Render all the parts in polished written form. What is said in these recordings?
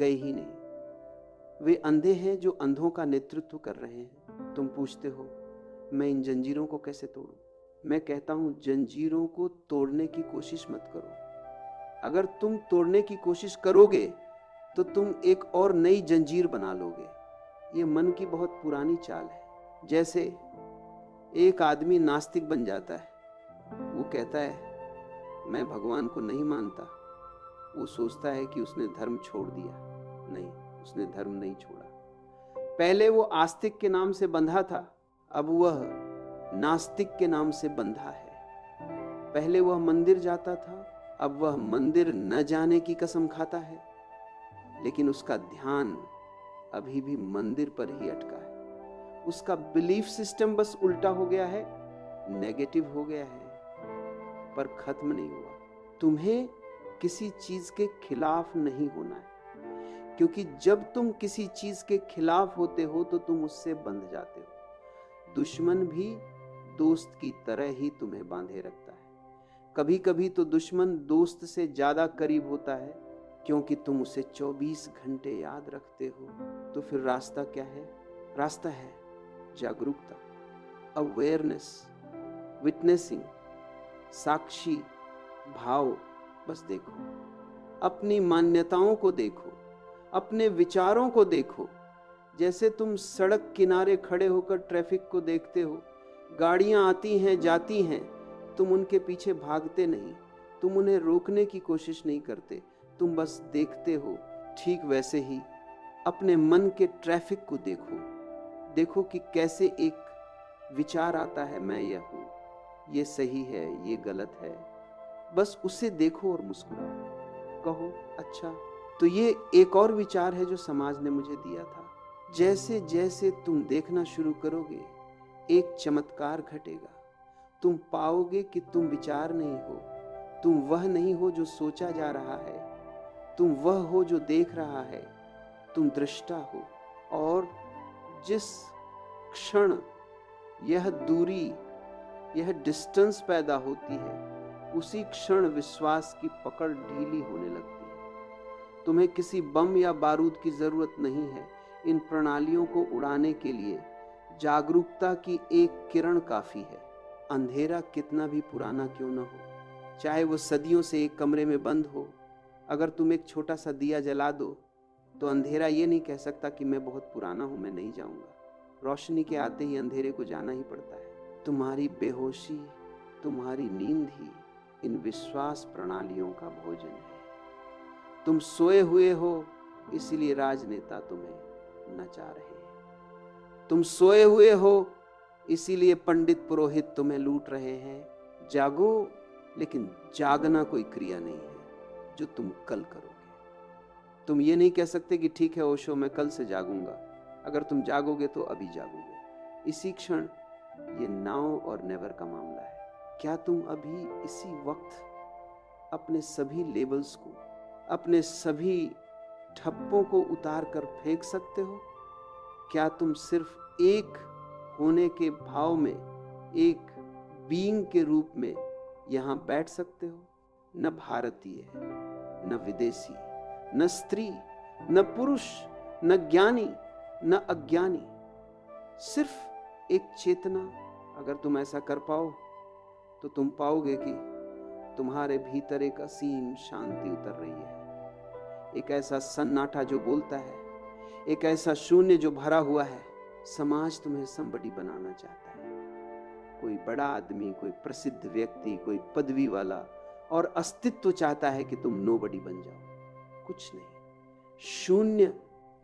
गए ही नहीं। वे अंधे हैं जो अंधों का नेतृत्व कर रहे हैं। तुम पूछते हो मैं इन जंजीरों को कैसे तोड़ूं? मैं कहता हूं जंजीरों को तोड़ने की कोशिश मत करो। अगर तुम तोड़ने की कोशिश करोगे तो तुम एक और नई जंजीर बना लोगे। ये मन की बहुत पुरानी चाल है। जैसे एक आदमी नास्तिक बन जाता है, वो कहता है मैं भगवान को नहीं मानता। वो सोचता है कि उसने धर्म छोड़ दिया। नहीं, उसने धर्म नहीं छोड़ा। पहले वो आस्तिक के नाम से बंधा था, अब वह नास्तिक के नाम से बंधा है। पहले वह मंदिर जाता था, अब वह मंदिर न जाने की कसम खाता है। लेकिन उसका ध्यान अभी भी मंदिर पर ही अटका है। उसका बिलीफ सिस्टम बस उल्टा हो गया है, नेगेटिव हो गया है, पर खत्म नहीं हुआ। तुम्हें किसी चीज के खिलाफ नहीं होना है, क्योंकि जब तुम किसी चीज के खिलाफ होते हो तो तुम उससे बंध जाते हो। दुश्मन भी दोस्त की तरह ही तुम्हें बांधे रखता है। कभी कभी तो दुश्मन दोस्त से ज्यादा करीब होता है, क्योंकि तुम उसे 24 घंटे याद रखते हो। तो फिर रास्ता क्या है? रास्ता है जागरूकता, अवेयरनेस, विटनेसिंग, साक्षी भाव। बस देखो, अपनी मान्यताओं को देखो, अपने विचारों को देखो। जैसे तुम सड़क किनारे खड़े होकर ट्रैफिक को देखते हो, गाड़ियां आती हैं जाती हैं, तुम उनके पीछे भागते नहीं, तुम उन्हें रोकने की कोशिश नहीं करते, तुम बस देखते हो। ठीक वैसे ही अपने मन के ट्रैफिक को देखो। देखो कि कैसे एक विचार आता है, मैं यह हूं, ये सही है, ये गलत है। बस उसे देखो और मुस्कुराओ, कहो अच्छा। तो ये एक और विचार है जो समाज ने मुझे दिया था। जैसे जैसे तुम देखना शुरू करोगे, एक चमत्कार घटेगा। तुम पाओगे कि तुम विचार नहीं हो, तुम वह नहीं हो जो सोचा जा रहा है, तुम वह हो जो देख रहा है, तुम दृष्टा हो। और जिस क्षण यह दूरी, यह डिस्टेंस पैदा होती है, उसी क्षण विश्वास की पकड़ ढीली होने लगती है। तुम्हें किसी बम या बारूद की जरूरत नहीं है इन प्रणालियों को उड़ाने के लिए। जागरूकता की एक किरण काफी है। अंधेरा कितना भी पुराना क्यों न हो, चाहे वो सदियों से एक कमरे में बंद हो, अगर तुम एक छोटा सा दिया जला दो तो अंधेरा ये नहीं कह सकता कि मैं बहुत पुराना हूं, मैं नहीं जाऊंगा। रोशनी के आते ही अंधेरे को जाना ही पड़ता है। तुम्हारी बेहोशी, तुम्हारी नींद ही इन विश्वास प्रणालियों का भोजन है। तुम सोए हुए हो, इसलिए राजनेता तुम्हें नचा रहे हैं। तुम सोए हुए हो, इसीलिए पंडित पुरोहित तुम्हें लूट रहे हैं। जागो, लेकिन जागना कोई क्रिया नहीं है जो तुम कल करोगे। तुम ये नहीं कह सकते कि ठीक है ओशो, मैं कल से जागूंगा। अगर तुम जागोगे तो अभी जागोगे, इसी क्षण। ये नाउ और नेवर का मामला है। क्या तुम अभी इसी वक्त अपने सभी लेबल्स को, अपने सभी ठप्पों को उतार कर फेंक सकते हो? क्या तुम सिर्फ एक होने के भाव में, एक बीइंग के रूप में यहां बैठ सकते हो? न भारतीय, न विदेशी, न स्त्री, न पुरुष, न ज्ञानी, न अज्ञानी, सिर्फ एक चेतना। अगर तुम ऐसा कर पाओ तो तुम पाओगे कि तुम्हारे भीतर एक असीम शांति उतर रही है। एक ऐसा सन्नाटा जो बोलता है, एक ऐसा शून्य जो भरा हुआ है। समाज तुम्हें somebody बनाना चाहता है, कोई बड़ा आदमी, कोई प्रसिद्ध व्यक्ति, कोई पदवी वाला, और अस्तित्व चाहता है कि तुम नोबडी बन जाओ। कुछ नहीं, शून्य।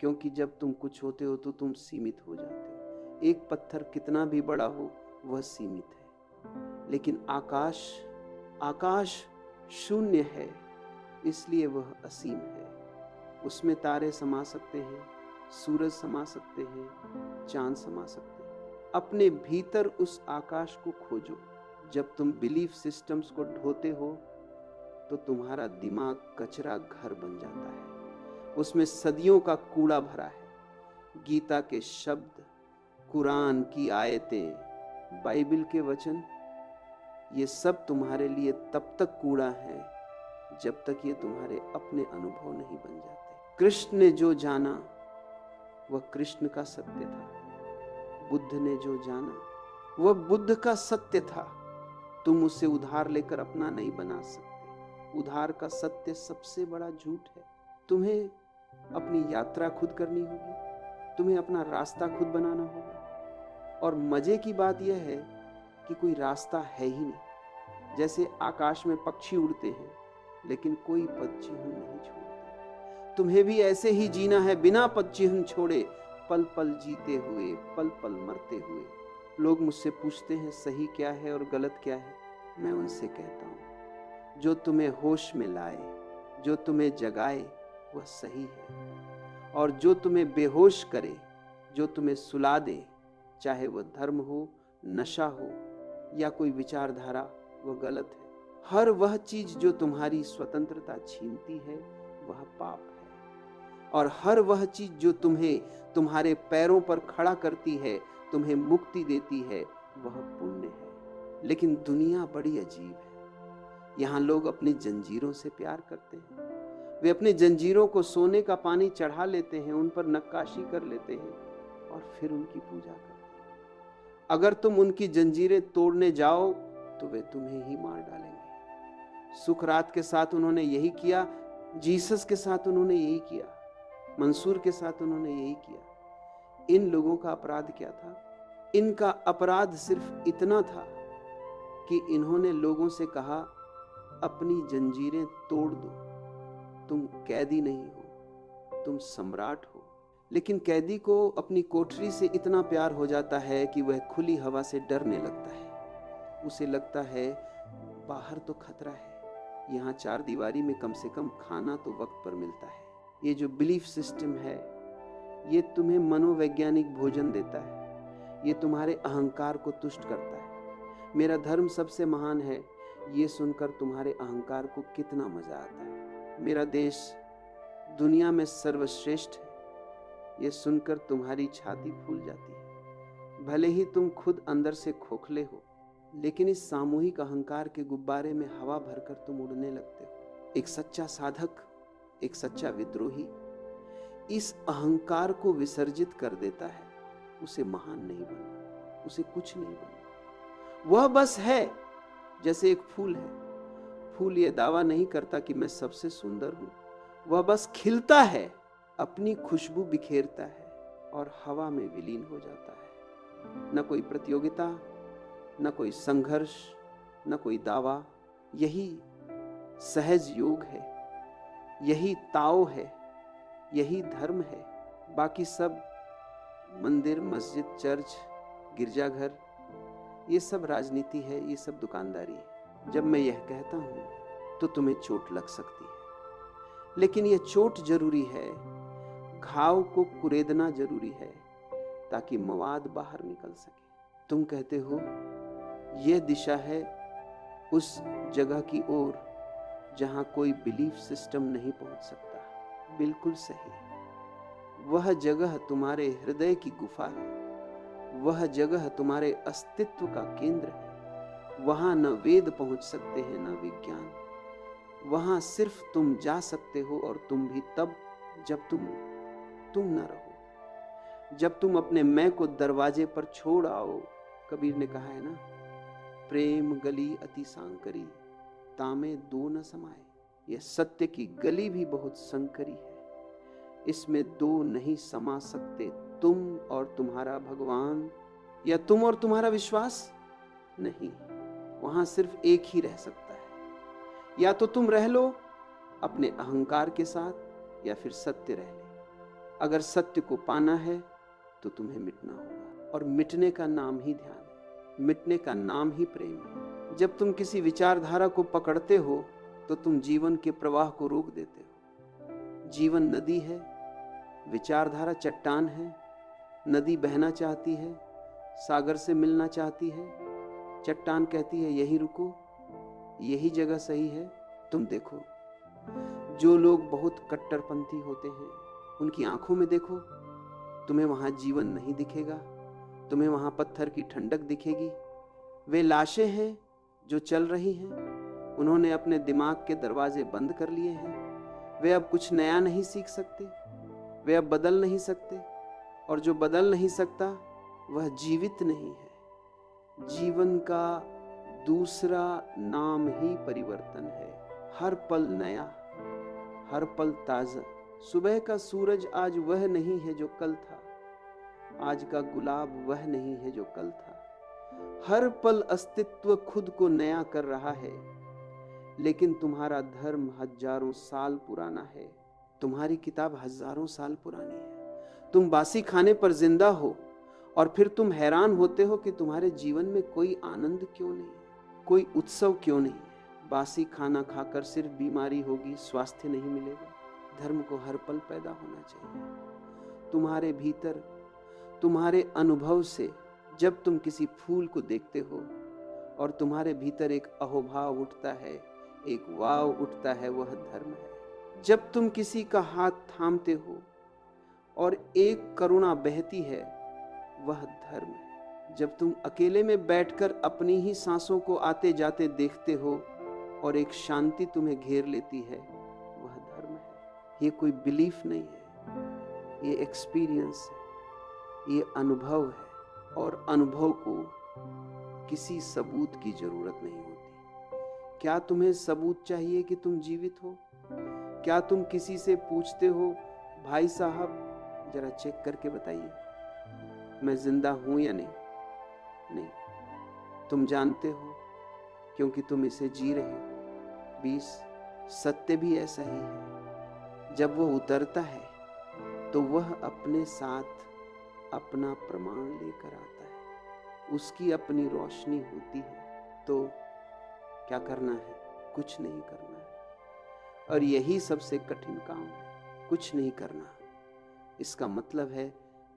क्योंकि जब तुम कुछ होते हो तो तुम सीमित हो जाते हो। एक पत्थर कितना भी बड़ा हो, वह सीमित है। लेकिन आकाश, आकाश शून्य है, इसलिए वह असीम है। उसमें तारे समा सकते हैं, सूरज समा सकते हैं, चांद समा सकते हैं। अपने भीतर उस आकाश को खोजो। जब तुम बिलीफ सिस्टम्स को ढोते हो तो तुम्हारा दिमाग कचरा घर बन जाता है। उसमें सदियों का कूड़ा भरा है। गीता के शब्द, कुरान की आयतें, बाइबल के वचन, ये सब तुम्हारे लिए तब तक कूड़ा है जब तक ये तुम्हारे अपने अनुभव नहीं बन जाते। कृष्ण ने जो जाना वह कृष्ण का सत्य था। बुद्ध ने जो जाना वह बुद्ध का सत्य था। तुम उसे उधार लेकर अपना नहीं बना सकते। उधार का सत्य सबसे बड़ा झूठ है। तुम्हें अपनी यात्रा खुद करनी होगी, तुम्हें अपना रास्ता खुद बनाना होगा। और मजे की बात यह है कि कोई रास्ता है ही नहीं। जैसे आकाश में पक्षी उड़ते हैं लेकिन कोई पद चिन्ह नहीं छोड़ते। तुम्हें भी ऐसे ही जीना है, बिना पद चिन्ह छोड़े, पल पल जीते हुए, पल पल मरते हुए। लोग मुझसे पूछते हैं सही क्या है और गलत क्या है। मैं उनसे कहता हूं जो तुम्हें होश में लाए, जो तुम्हें जगाए वह सही है, और जो तुम्हें बेहोश करे, जो तुम्हें सुला दे, चाहे वह धर्म हो, नशा हो या कोई विचारधारा, वह गलत है। हर वह चीज जो तुम्हारी स्वतंत्रता छीनती है वह पाप है, और हर वह चीज जो तुम्हें तुम्हारे पैरों पर खड़ा करती है, तुम्हें मुक्ति देती है, वह पुण्य है। लेकिन दुनिया बड़ी अजीब है। यहां लोग अपनी जंजीरों से प्यार करते हैं। वे अपनी जंजीरों को सोने का पानी चढ़ा लेते हैं, उन पर नक्काशी कर लेते हैं और फिर उनकी पूजा करते हैं। अगर तुम उनकी जंजीरें तोड़ने जाओ तो वे तुम्हें ही मार डालेंगे। सुकरात के साथ उन्होंने यही किया, जीसस के साथ उन्होंने यही किया, मंसूर के साथ उन्होंने यही किया। इन लोगों का अपराध क्या था? इनका अपराध सिर्फ इतना था कि इन्होंने लोगों से कहा अपनी जंजीरें तोड़ दो, तुम कैदी नहीं हो, तुम सम्राट हो। लेकिन कैदी को अपनी कोठरी से इतना प्यार हो जाता है कि वह खुली हवा से डरने लगता है। उसे लगता है बाहर तो खतरा है, यहाँ चार दीवारी में कम से कम खाना तो वक्त पर मिलता है। ये जो बिलीफ सिस्टम है ये तुम्हें मनोवैज्ञानिक भोजन देता है, ये तुम्हारे अहंकार को तुष्ट करता है। मेरा धर्म सबसे महान है, ये सुनकर तुम्हारे अहंकार को कितना मजा आता है। मेरा देश दुनिया में सर्वश्रेष्ठ है, ये सुनकर तुम्हारी छाती फूल जाती है। भले ही तुम खुद अंदर से खोखले हो, लेकिन इस सामूहिक अहंकार के गुब्बारे में हवा भरकर तुम उड़ने लगते हो। एक सच्चा साधक, एक सच्चा विद्रोही इस अहंकार को विसर्जित कर देता है। उसे महान नहीं बनना, उसे कुछ नहीं बनना। वह बस है जैसे एक फूल है। फूल यह दावा नहीं करता कि मैं सबसे सुंदर हूं, वह बस खिलता है, अपनी खुशबू बिखेरता है और हवा में विलीन हो जाता है। न कोई प्रतियोगिता, न कोई संघर्ष, न कोई दावा। यही सहज योग है, यही ताओ है, यही धर्म है। बाकी सब मंदिर, मस्जिद, चर्च, गिरजाघर, ये सब राजनीति है, ये सब दुकानदारी है। जब मैं यह कहता हूं तो तुम्हें चोट लग सकती है, लेकिन यह चोट जरूरी है, घाव को कुरेदना जरूरी है ताकि मवाद बाहर निकल सके। तुम कहते हो यह दिशा है उस जगह की ओर जहां कोई बिलीफ सिस्टम नहीं पहुंच सकता। बिल्कुल सही। वह जगह तुम्हारे हृदय की गुफा है, वह जगह तुम्हारे अस्तित्व का केंद्र है। वहां न वेद पहुंच सकते हैं न विज्ञान। वहां सिर्फ तुम जा सकते हो, और तुम भी तब जब तुम न रहो, जब तुम अपने मैं को दरवाजे पर छोड़ आओ। कबीर ने कहा है ना, प्रेम गली अति सांकरी, तामे दो न समाए। यह सत्य की गली भी बहुत संकरी है, इसमें दो नहीं समा सकते, तुम और तुम्हारा भगवान या तुम और तुम्हारा विश्वास नहीं। वहां सिर्फ एक ही रह सकता है। या तो तुम रह लो अपने अहंकार के साथ, या फिर सत्य रह ले। अगर सत्य को पाना है तो तुम्हें मिटना होगा, और मिटने का नाम ही ध्यान है, मिटने का नाम ही प्रेम है। जब तुम किसी विचारधारा को पकड़ते हो तो तुम जीवन के प्रवाह को रोक देते हो। जीवन नदी है, विचारधारा चट्टान है। नदी बहना चाहती है, सागर से मिलना चाहती है, चट्टान कहती है यहीं रुको, यही जगह सही है। तुम देखो, जो लोग बहुत कट्टरपंथी होते हैं उनकी आंखों में देखो, तुम्हें वहां जीवन नहीं दिखेगा, तुम्हें वहां पत्थर की ठंडक दिखेगी। वे लाशें हैं जो चल रही हैं, उन्होंने अपने दिमाग के दरवाजे बंद कर लिए हैं। वे अब कुछ नया नहीं सीख सकते, वे अब बदल नहीं सकते, और जो बदल नहीं सकता वह जीवित नहीं है। जीवन का दूसरा नाम ही परिवर्तन है। हर पल नया, हर पल ताजा। सुबह का सूरज आज वह नहीं है जो कल था, आज का गुलाब वह नहीं है जो कल था। हर पल अस्तित्व खुद को नया कर रहा है, लेकिन तुम्हारा धर्म हजारों साल पुराना है, तुम्हारी किताब हजारों साल पुरानी है। तुम बासी खाने पर जिंदा हो और फिर तुम हैरान होते हो कि तुम्हारे जीवन में कोई आनंद क्यों नहीं, कोई उत्सव क्यों नहीं। बासी खाना खाकर सिर्फ बीमारी होगी, स्वास्थ्य नहीं मिलेगा। धर्म को हर पल पैदा होना चाहिए। तुम्हारे भीतर, तुम्हारे अनुभव से जब तुम किसी फूल को देखते हो और तुम्हारे भीतर एक अहोभाव उठता है, एक वाव उठता है, वह धर्म है। जब तुम किसी का हाथ थामते हो और एक करुणा बहती है, वह धर्म है। जब तुम अकेले में बैठकर अपनी ही सांसों को आते जाते देखते हो और एक शांति तुम्हें घेर लेती है, वह धर्म है। ये कोई बिलीफ नहीं है, ये एक्सपीरियंस है, ये अनुभव है। और अनुभव को किसी सबूत की जरूरत नहीं होती। क्या तुम्हें सबूत चाहिए कि तुम जीवित हो? क्या तुम किसी से पूछते हो, भाई साहब जरा चेक करके बताइए मैं जिंदा हूं या नहीं? नहीं, तुम जानते हो क्योंकि तुम इसे जी रहे हो। 20 सत्य भी ऐसा ही है। जब वह उतरता है तो वह अपने साथ अपना प्रमाण लेकर आता है, उसकी अपनी रोशनी होती है। तो क्या करना है? कुछ नहीं करना है। और यही सबसे कठिन काम है, कुछ नहीं करना। इसका मतलब है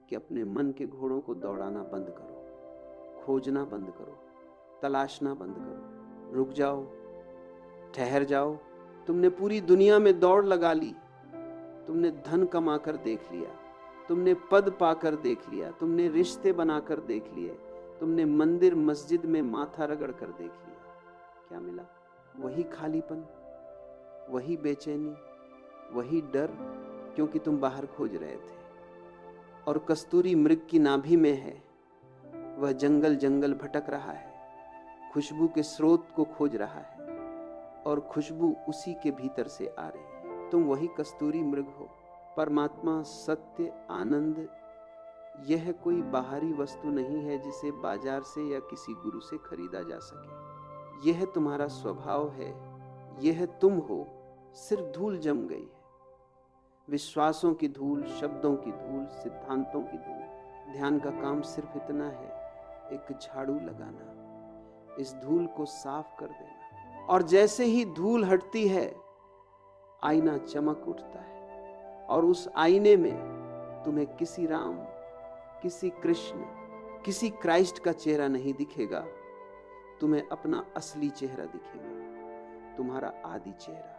कि अपने मन के घोड़ों को दौड़ाना बंद करो, खोजना बंद करो, तलाशना बंद करो। रुक जाओ, ठहर जाओ। तुमने पूरी दुनिया में दौड़ लगा ली, तुमने धन कमाकर देख लिया, तुमने पद पाकर देख लिया, तुमने रिश्ते बनाकर देख लिए, तुमने मंदिर मस्जिद में माथा रगड़ कर देख लिया। क्या मिला? वही खालीपन, वही बेचैनी, वही डर, क्योंकि तुम बाहर खोज रहे थे। और कस्तूरी मृग की नाभि में है, वह जंगल जंगल भटक रहा है, खुशबू के स्रोत को खोज रहा है, और खुशबू उसी के भीतर से आ रही है। तुम वही कस्तूरी मृग हो। परमात्मा, सत्य, आनंद, यह कोई बाहरी वस्तु नहीं है जिसे बाजार से या किसी गुरु से खरीदा जा सके। यह तुम्हारा स्वभाव है, यह तुम हो, सिर्फ धूल जम गई है। विश्वासों की धूल, शब्दों की धूल, सिद्धांतों की धूल। ध्यान का काम सिर्फ इतना है, एक झाड़ू लगाना, इस धूल को साफ कर देना। और जैसे ही धूल हटती है, आईना चमक उठता है, और उस आईने में तुम्हें किसी राम, किसी कृष्ण, किसी क्राइस्ट का चेहरा नहीं दिखेगा, तुम्हें अपना असली चेहरा दिखेगा, तुम्हारा आदि चेहरा।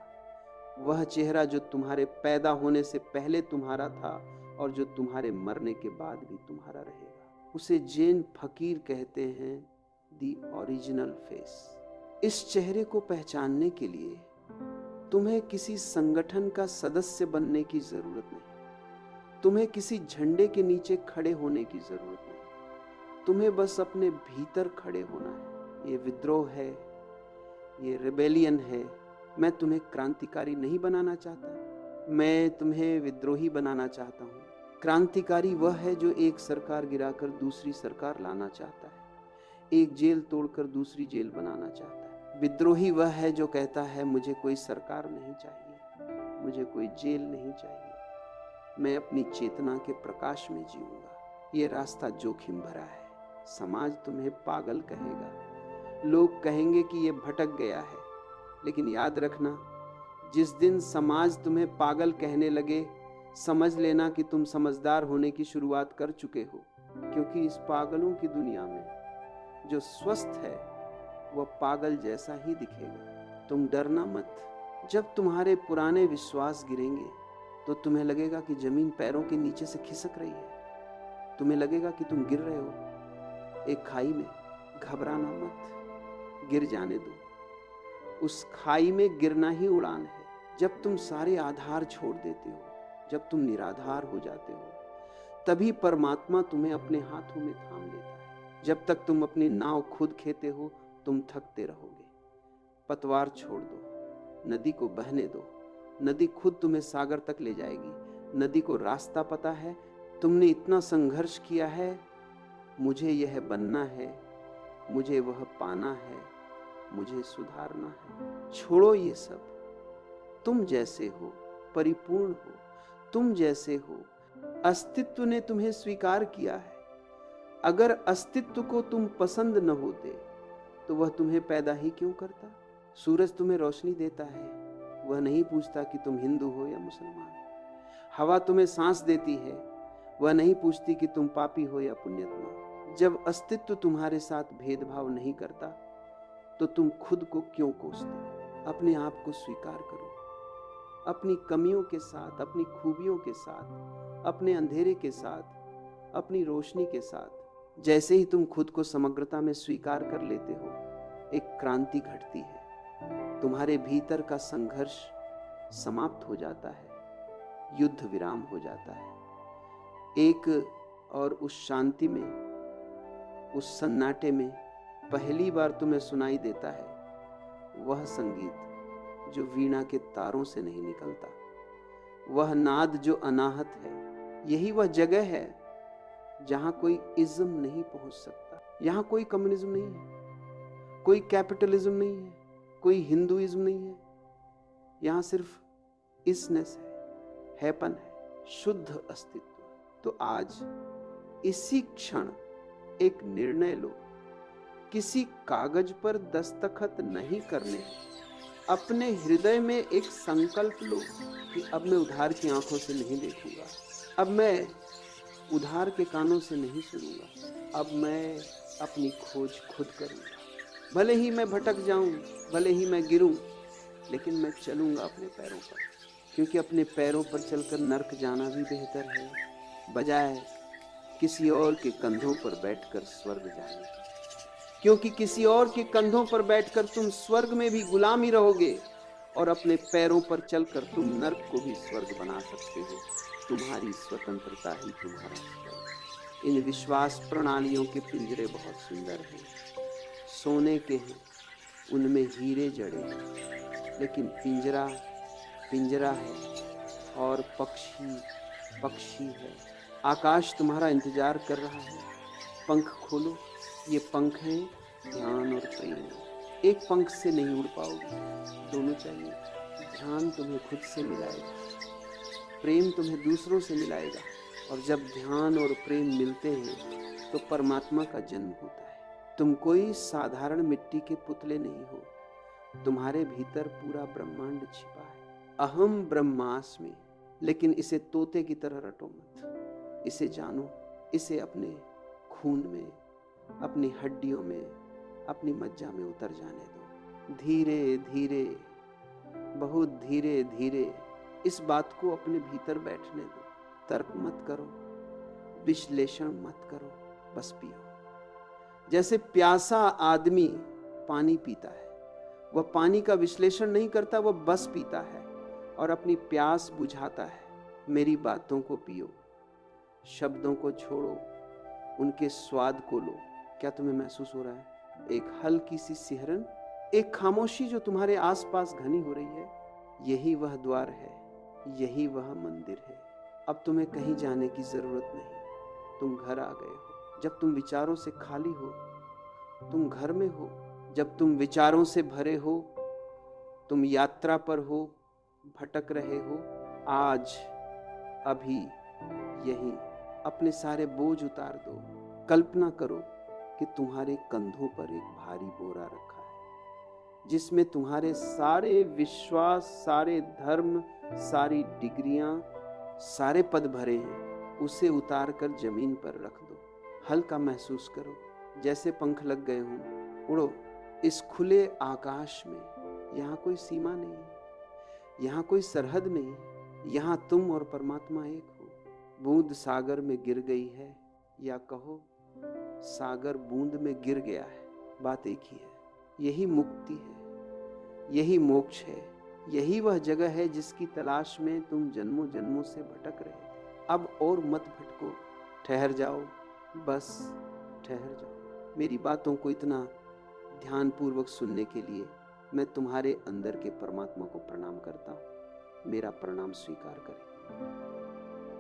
वह चेहरा जो तुम्हारे पैदा होने से पहले तुम्हारा था और जो तुम्हारे मरने के बाद भी तुम्हारा रहेगा। उसे जैन फकीर कहते हैं दी ओरिजिनल फेस। इस चेहरे को पहचानने के लिए तुम्हें किसी संगठन का सदस्य बनने की जरूरत नहीं, तुम्हें किसी झंडे के नीचे खड़े होने की जरूरत नहीं, तुम्हें बस अपने भीतर खड़े होना है। ये विद्रोह है, ये रिबेलियन है। मैं तुम्हें क्रांतिकारी नहीं बनाना चाहता, मैं तुम्हें विद्रोही बनाना चाहता हूँ। क्रांतिकारी वह है जो एक सरकार गिराकर दूसरी सरकार लाना चाहता है, एक जेल तोड़कर दूसरी जेल बनाना चाहता है। विद्रोही वह है जो कहता है मुझे कोई सरकार नहीं चाहिए, मुझे कोई जेल नहीं चाहिए, मैं अपनी चेतना के प्रकाश में जीऊंगा। ये रास्ता जोखिम भरा है। समाज तुम्हें पागल कहेगा, लोग कहेंगे कि ये भटक गया है, लेकिन याद रखना, जिस दिन समाज तुम्हें पागल कहने लगे, समझ लेना कि तुम समझदार होने की शुरुआत कर चुके हो। क्योंकि इस पागलों की दुनिया में जो स्वस्थ है वह पागल जैसा ही दिखेगा। तुम डरना मत। जब तुम्हारे पुराने विश्वास गिरेंगे तो तुम्हें लगेगा कि जमीन पैरों के नीचे से खिसक रही है, तुम्हें लगेगा कि तुम गिर रहे हो एक खाई में। घबराना मत, गिर जाने दो। उस खाई में गिरना ही उड़ान है। जब तुम सारे आधार छोड़ देते हो, जब तुम निराधार हो जाते हो, तभी परमात्मा तुम्हें अपने हाथों में थाम लेता है। जब तक तुम अपनी नाव खुद खेते हो, तुम थकते रहोगे। पतवार छोड़ दो, नदी को बहने दो। नदी खुद तुम्हें सागर तक ले जाएगी। नदी को रास्ता पता है, तुमने इतना संघर्ष किया है, मुझे यह बनना है, मुझे वह पाना है, मुझे सुधारना है। छोड़ो ये सब। तुम जैसे हो परिपूर्ण हो, तुम जैसे हो। अस्तित्व ने तुम्हें स्वीकार किया है। अगर अस्तित्व को तुम पसंद न होते तो वह तुम्हें पैदा ही क्यों करता? सूरज तुम्हें रोशनी देता है, वह नहीं पूछता कि तुम हिंदू हो या मुसलमान। हवा तुम्हें सांस देती है, वह नहीं पूछती कि तुम पापी हो या पुण्यात्मा। जब अस्तित्व तुम्हारे साथ भेदभाव नहीं करता तो तुम खुद को क्यों कोसते हो? अपने आप को स्वीकार करो, अपनी कमियों के साथ, अपनी खूबियों के साथ, अपने अंधेरे के साथ, अपनी रोशनी के साथ। जैसे ही तुम खुद को समग्रता में स्वीकार कर लेते हो, एक क्रांति घटती है। तुम्हारे भीतर का संघर्ष समाप्त हो जाता है, युद्ध विराम हो जाता है। एक और उस शांति में, उस सन्नाटे में पहली बार तुम्हें सुनाई देता है वह संगीत जो वीणा के तारों से नहीं निकलता, वह नाद जो अनाहत है। यही वह जगह है जहां कोई इज्म नहीं पहुंच सकता। यहां कोई कम्युनिज्म नहीं है, कोई कैपिटलिज्म नहीं है, कोई हिंदुइज्म नहीं है। यहां सिर्फ इसनेस हैपन है, शुद्ध अस्तित्व। तो आज इसी क्षण एक निर्णय लो, किसी कागज पर दस्तखत नहीं करने, अपने हृदय में एक संकल्प लो कि अब मैं उधार की आंखों से नहीं देखूंगा, अब मैं उधार के कानों से नहीं सुनूंगा, अब मैं अपनी खोज खुद करूंगा। भले ही मैं भटक जाऊं, भले ही मैं गिरूं, लेकिन मैं चलूंगा अपने पैरों पर, क्योंकि अपने पैरों पर चलकर नर्क जाना भी बेहतर है बजाय किसी और के कंधों पर बैठकर स्वर्ग जाने के। क्योंकि किसी और के कंधों पर बैठकर तुम स्वर्ग में भी गुलाम ही रहोगे और अपने पैरों पर चलकर तुम नर्क को भी स्वर्ग बना सकते हो। तुम्हारी स्वतंत्रता ही तुम्हारा स्वर्ग। इन विश्वास प्रणालियों के पिंजरे बहुत सुंदर हैं, सोने के हैं, उनमें हीरे जड़े हैं, लेकिन पिंजरा पिंजरा है और पक्षी पक्षी है। आकाश तुम्हारा इंतजार कर रहा है। पंख खोलो, ये पंख हैं ध्यान और प्रेम। एक पंख से नहीं उड़ पाओगे, दोनों चाहिए। ध्यान तुम्हें खुद से मिलाएगा, प्रेम तुम्हें दूसरों से मिलाएगा, और जब ध्यान और प्रेम मिलते हैं तो परमात्मा का जन्म होता है। तुम कोई साधारण मिट्टी के पुतले नहीं हो, तुम्हारे भीतर पूरा ब्रह्मांड छिपा है। अहम ब्रह्मास्मि, लेकिन इसे तोते की तरह रटो मत। इसे जानो, इसे अपने खून में, अपनी हड्डियों में, अपनी मज्जा में उतर जाने दो। धीरे धीरे, बहुत धीरे धीरे इस बात को अपने भीतर बैठने दो। तर्क मत करो, विश्लेषण मत करो, बस पियो। जैसे प्यासा आदमी पानी पीता है, वह पानी का विश्लेषण नहीं करता, वह बस पीता है और अपनी प्यास बुझाता है। मेरी बातों को पियो, शब्दों को छोड़ो, उनके स्वाद को लो। क्या तुम्हें महसूस हो रहा है? एक हल्की सी सिहरन, एक खामोशी जो तुम्हारे आसपास घनी हो रही है। यही वह द्वार है, यही वह मंदिर है। अब तुम्हें कहीं जाने की जरूरत नहीं, तुम घर आ गए हो। जब तुम विचारों से खाली हो, तुम घर में हो। जब तुम विचारों से भरे हो, तुम यात्रा पर हो, भटक रहे हो। आज, अभी, यही अपने सारे बोझ उतार दो। कल्पना करो कि तुम्हारे कंधों पर एक भारी बोरा रखा है, जिसमें तुम्हारे सारे विश्वास, सारे धर्म, सारी डिग्रियां, सारे पद भरे हैं। उसे उतार कर जमीन पर रख दो। हल्का महसूस करो, जैसे पंख लग गए हों। उड़ो इस खुले आकाश में। यहाँ कोई सीमा नहीं, यहाँ कोई सरहद नहीं। यहाँ तुम और परमात्मा एक हो। बूंद सागर में गिर गई है, या कहो सागर बूंद में गिर गया है, बात एक ही है। यही मुक्ति है, यही मोक्ष है, यही वह जगह है जिसकी तलाश में तुम जन्मों जन्मों से भटक रहे थे। अब और मत भटको, ठहर जाओ, बस ठहर जाओ। मेरी बातों को इतना ध्यानपूर्वक सुनने के लिए मैं तुम्हारे अंदर के परमात्मा को प्रणाम करता हूँ। मेरा प्रणाम स्वीकार करें।